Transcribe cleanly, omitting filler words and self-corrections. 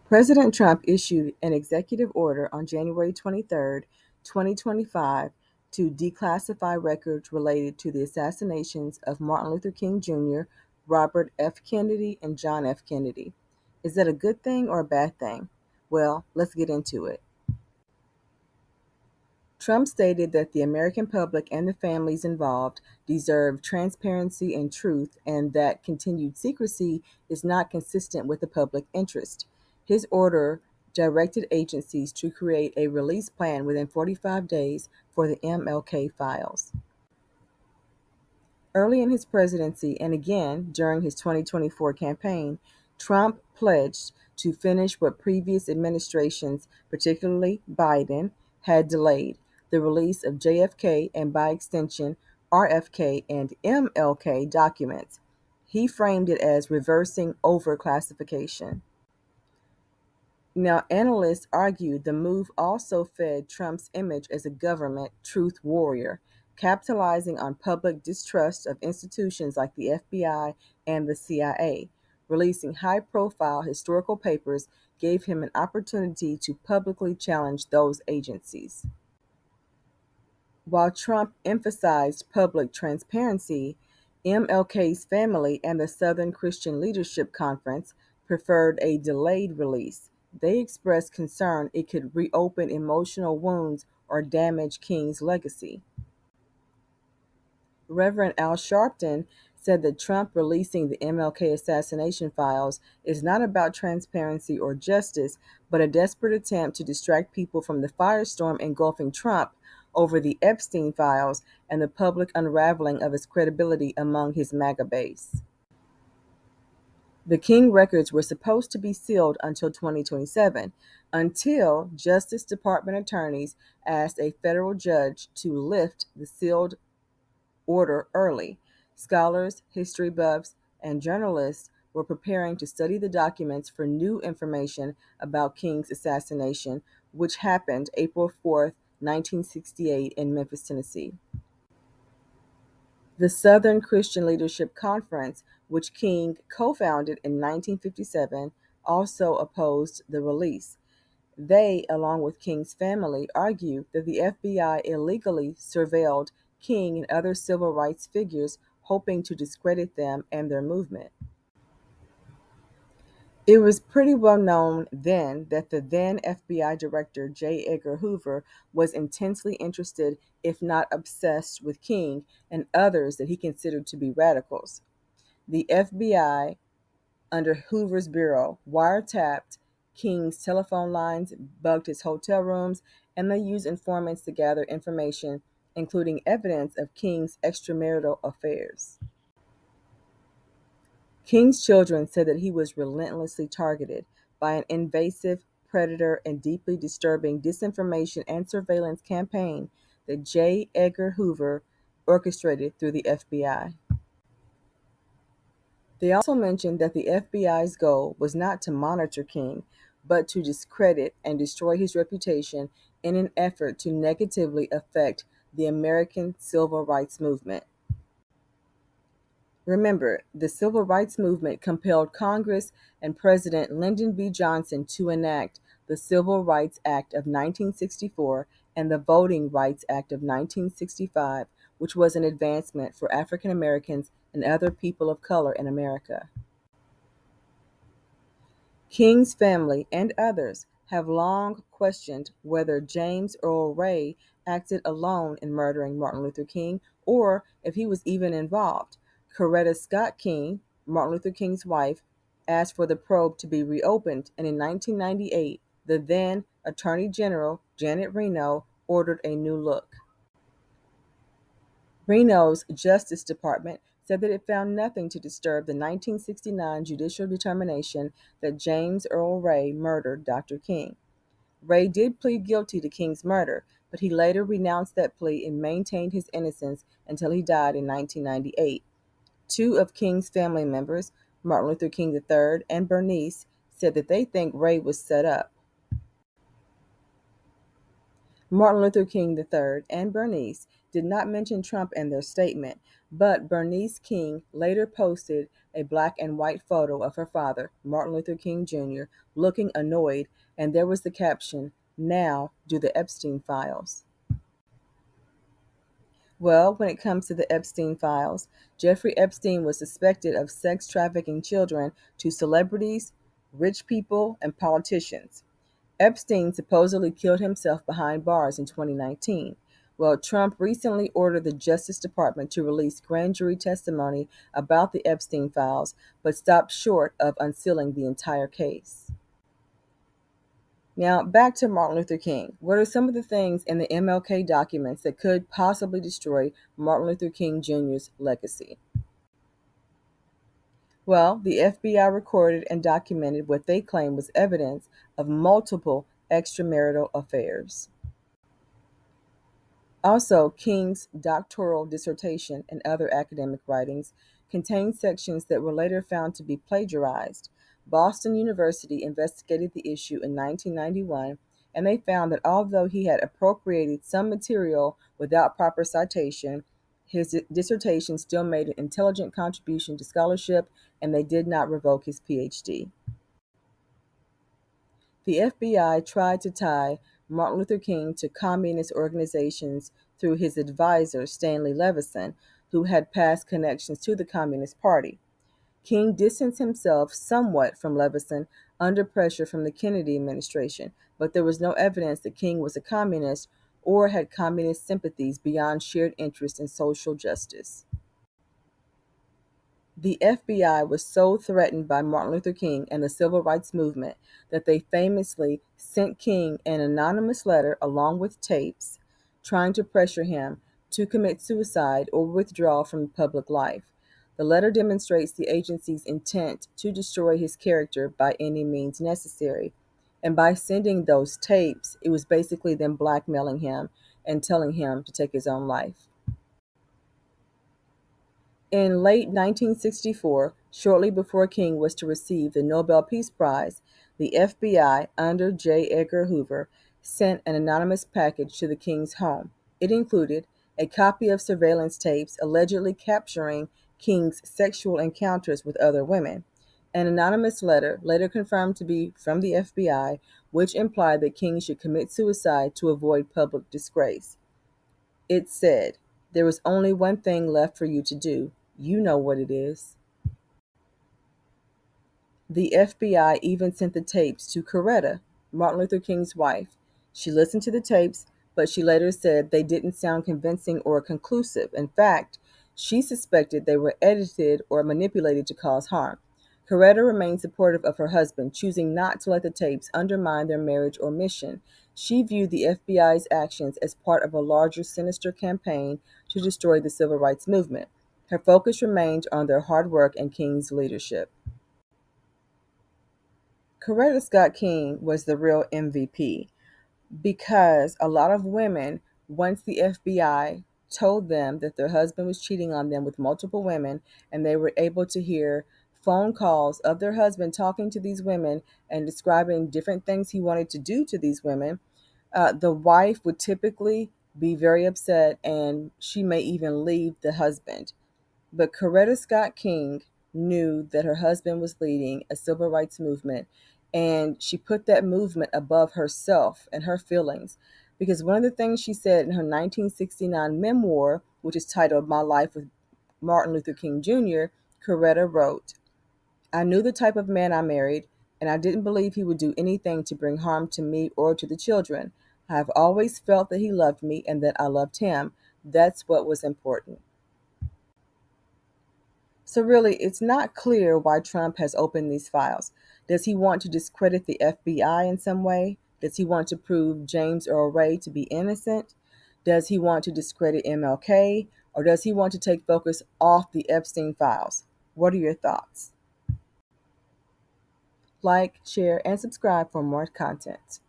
President Trump issued an executive order on January 23, 2025, to declassify records related to the assassinations of Martin Luther King Jr., Robert F. Kennedy, and John F. Kennedy. Is that a good thing or a bad thing? Well, let's get into it. Trump stated that the American public and the families involved deserve transparency and truth, and that continued secrecy is not consistent with the public interest. His order directed agencies to create a release plan within 45 days for the MLK files. Early in his presidency and again during his 2024 campaign, Trump pledged to finish what previous administrations, particularly Biden, had delayed: the release of JFK and, by extension, RFK and MLK documents. He framed it as reversing overclassification. Now, analysts argue the move also fed Trump's image as a government truth warrior, capitalizing on public distrust of institutions like the FBI and the CIA. Releasing high-profile historical papers gave him an opportunity to publicly challenge those agencies. While Trump emphasized public transparency, MLK's family and the Southern Christian Leadership Conference preferred a delayed release. They expressed concern it could reopen emotional wounds or damage King's legacy. Reverend Al Sharpton said that Trump releasing the MLK assassination files is not about transparency or justice, but a desperate attempt to distract people from the firestorm engulfing Trump over the Epstein files and the public unraveling of his credibility among his MAGA base. The King records were supposed to be sealed until 2027, until Justice Department attorneys asked a federal judge to lift the sealed order early. Scholars, history buffs, and journalists were preparing to study the documents for new information about King's assassination, which happened April 4th, 1968, in Memphis, Tennessee. The Southern Christian Leadership Conference, which King co-founded in 1957, also opposed the release. They, along with King's family, argue that the FBI illegally surveilled King and other civil rights figures, hoping to discredit them and their movement. It was pretty well known then that the then FBI Director J. Edgar Hoover was intensely interested, if not obsessed, with King and others that he considered to be radicals. The FBI, under Hoover's bureau, wiretapped King's telephone lines, bugged his hotel rooms, and they used informants to gather information, including evidence of King's extramarital affairs. King's children said that he was relentlessly targeted by an invasive, predator, and deeply disturbing disinformation and surveillance campaign that J. Edgar Hoover orchestrated through the FBI. They also mentioned that the FBI's goal was not to monitor King, but to discredit and destroy his reputation in an effort to negatively affect the American civil rights movement. Remember, the civil rights movement compelled Congress and President Lyndon B. Johnson to enact the Civil Rights Act of 1964 and the Voting Rights Act of 1965, which was an advancement for African Americans and other people of color in America. King's family and others have long questioned whether James Earl Ray acted alone in murdering Martin Luther King or if he was even involved. Coretta Scott King, Martin Luther King's wife, asked for the probe to be reopened, and in 1998, the then Attorney General, Janet Reno, ordered a new look. Reno's Justice Department said that it found nothing to disturb the 1969 judicial determination that James Earl Ray murdered Dr. King. Ray did plead guilty to King's murder, but he later renounced that plea and maintained his innocence until he died in 1998. Two of King's family members, Martin Luther King III and Bernice, said that they think Ray was set up. Martin Luther King III and Bernice did not mention Trump in their statement, but Bernice King later posted a black and white photo of her father, Martin Luther King Jr., looking annoyed, and there was the caption, "Now do the Epstein files." Well, when it comes to the Epstein files, Jeffrey Epstein was suspected of sex trafficking children to celebrities, rich people, and politicians. Epstein supposedly killed himself behind bars in 2019. Well, Trump recently ordered the Justice Department to release grand jury testimony about the Epstein files, but stopped short of unsealing the entire case. Now, back to Martin Luther King. What are some of the things in the MLK documents that could possibly destroy Martin Luther King Jr.'s legacy? Well, the FBI recorded and documented what they claim was evidence of multiple extramarital affairs. Also, King's doctoral dissertation and other academic writings contained sections that were later found to be plagiarized. Boston University investigated the issue in 1991, and they found that although he had appropriated some material without proper citation, his dissertation still made an intelligent contribution to scholarship, and they did not revoke his PhD. The FBI tried to tie Martin Luther King to communist organizations through his advisor, Stanley Levison, who had past connections to the Communist Party. King distanced himself somewhat from Levison under pressure from the Kennedy administration, but there was no evidence that King was a communist or had communist sympathies beyond shared interest in social justice. The FBI was so threatened by Martin Luther King and the civil rights movement that they famously sent King an anonymous letter along with tapes trying to pressure him to commit suicide or withdraw from public life. The letter demonstrates the agency's intent to destroy his character by any means necessary. And by sending those tapes, it was basically them blackmailing him and telling him to take his own life. In late 1964, shortly before King was to receive the Nobel Peace Prize, the FBI, under J. Edgar Hoover, sent an anonymous package to the King's home. It included a copy of surveillance tapes allegedly capturing King's sexual encounters with other women, an anonymous letter, later confirmed to be from the FBI, which implied that King should commit suicide to avoid public disgrace. It said, "There is only one thing left for you to do. You know what it is." The FBI even sent the tapes to Coretta, Martin Luther King's wife. She listened to the tapes, but she later said they didn't sound convincing or conclusive. In fact, she suspected they were edited or manipulated to cause harm. Coretta remained supportive of her husband, choosing not to let the tapes undermine their marriage or mission. She viewed the FBI's actions as part of a larger, sinister campaign to destroy the civil rights movement. Her focus remained on their hard work and King's leadership. Coretta Scott King was the real MVP because a lot of women, once the FBI told them that their husband was cheating on them with multiple women, and they were able to hear phone calls of their husband talking to these women and describing different things he wanted to do to these women, the wife would typically be very upset and she may even leave the husband. But Coretta Scott King knew that her husband was leading a civil rights movement, and she put that movement above herself and her feelings. Because one of the things she said in her 1969 memoir, which is titled My Life with Martin Luther King Jr., Coretta wrote, "I knew the type of man I married, and I didn't believe he would do anything to bring harm to me or to the children. I have always felt that he loved me and that I loved him. That's what was important." So really, it's not clear why Trump has opened these files. Does he want to discredit the FBI in some way? Does he want to prove James Earl Ray to be innocent? Does he want to discredit MLK? Or does he want to take focus off the Epstein files? What are your thoughts? Like, share, and subscribe for more content.